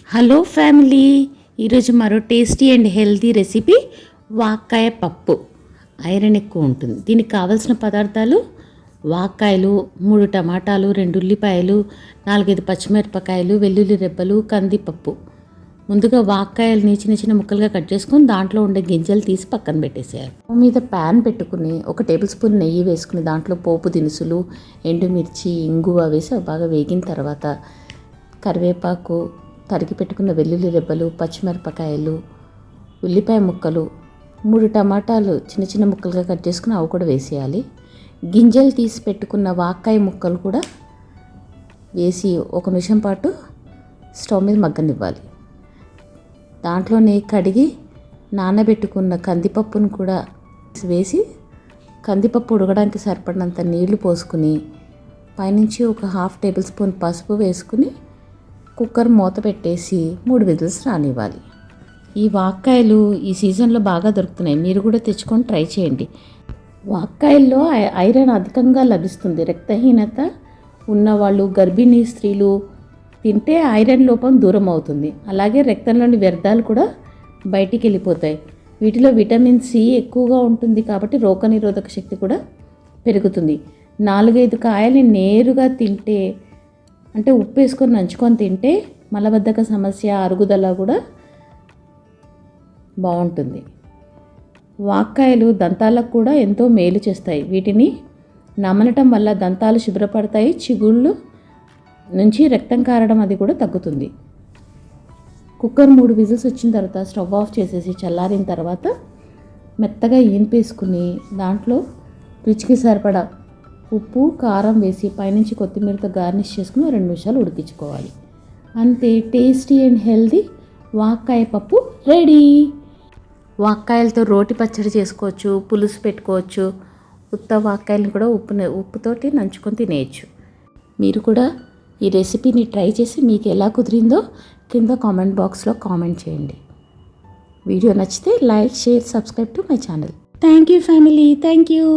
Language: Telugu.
హలో ఫ్యామిలీ, ఈరోజు మరో టేస్టీ అండ్ హెల్తీ రెసిపీ వాక్కాయ పప్పు. ఐరన్ ఎక్కువ ఉంటుంది. దీనికి కావలసిన పదార్థాలు: వాక్కాయలు, 3 టమాటాలు, 2 ఉల్లిపాయలు, 4-5 పచ్చిమిరపకాయలు, వెల్లుల్లి రెబ్బలు, కందిపప్పు. ముందుగా వాక్కాయలని చిన్న చిన్న ముక్కలుగా కట్ చేసుకొని దాంట్లో ఉండే గింజలు తీసి పక్కన పెట్టేసేయాలి. స్టవ్ మీద ప్యాన్ పెట్టుకుని 1 టేబుల్ స్పూన్ నెయ్యి వేసుకుని దాంట్లో పోపు దినుసులు, ఎండుమిర్చి, ఇంగువ వేసి అవి బాగా వేగిన తర్వాత కరివేపాకు, తరిగి పెట్టుకున్న వెల్లుల్లి రెబ్బలు, పచ్చిమిరపకాయలు, ఉల్లిపాయ ముక్కలు, 3 టమాటాలు చిన్న చిన్న ముక్కలుగా కట్ చేసుకుని అవి కూడా వేసేయాలి. గింజలు తీసి పెట్టుకున్న వాక్కాయ ముక్కలు కూడా వేసి 1 నిమిషం పాటు స్టవ్ మీద మగ్గనివ్వాలి. దాంట్లోనే కడిగి నానబెట్టుకున్న కందిపప్పును కూడా వేసి కందిపప్పు ఉడకడానికి సరిపడినంత నీళ్లు పోసుకుని పైనుంచి 1/2 టేబుల్ స్పూన్ పసుపు వేసుకుని కుక్కర్ మూత పెట్టేసి 3 విజిల్స్ రానివ్వాలి. ఈ వాక్కాయలు ఈ సీజన్లో బాగా దొరుకుతున్నాయి. మీరు కూడా తెచ్చుకొని ట్రై చేయండి. వాక్కాయల్లో ఐరన్ అధికంగా లభిస్తుంది. రక్తహీనత ఉన్నవాళ్ళు, గర్భిణీ స్త్రీలు తింటే ఐరన్ లోపం దూరం అవుతుంది. అలాగే రక్తంలోని వ్యర్థాలు కూడా బయటికి వెళ్ళిపోతాయి. వీటిలో విటమిన్ సి ఎక్కువగా ఉంటుంది కాబట్టి రోగనిరోధక శక్తి కూడా పెరుగుతుంది. 4-5 కాయల్ని నేరుగా తింటే, అంటే ఉప్పు వేసుకొని నంచుకొని తింటే మలబద్ధక సమస్య, అరుగుదల కూడా బాగుంటుంది. వాక్కాయలు దంతాలకు కూడా ఎంతో మేలు చేస్తాయి. వీటిని నమలటం వల్ల దంతాలు శుభ్రపడతాయి. చిగుళ్ళు నుంచి రక్తం కారడం అది కూడా తగ్గుతుంది. కుక్కర్ 3 విజిల్స్ వచ్చిన తర్వాత స్టవ్ ఆఫ్ చేసేసి చల్లారిన తర్వాత మెత్తగా ఈనిపేసుకుని దాంట్లో రుచికి సరిపడా ఉప్పు, కారం వేసి పైనుంచి కొత్తిమీరతో గార్నిష్ చేసుకుని 2 నిమిషాలు ఉడికించుకోవాలి. అంతే, టేస్టీ అండ్ హెల్తీ వాక్కాయ పప్పు రెడీ. వాక్కాయలతో రోటి పచ్చడి చేసుకోవచ్చు, పులుసు పెట్టుకోవచ్చు. ఉత్త వాక్కాయలను కూడా ఉప్పుతోటి నంచుకొని తినేయచ్చు. మీరు కూడా ఈ రెసిపీని ట్రై చేసి మీకు ఎలా కుదిరిందో కింద కామెంట్ బాక్స్లో కామెంట్ చేయండి. వీడియో నచ్చితే like, share, subscribe to my channel. Thank you family, thank you.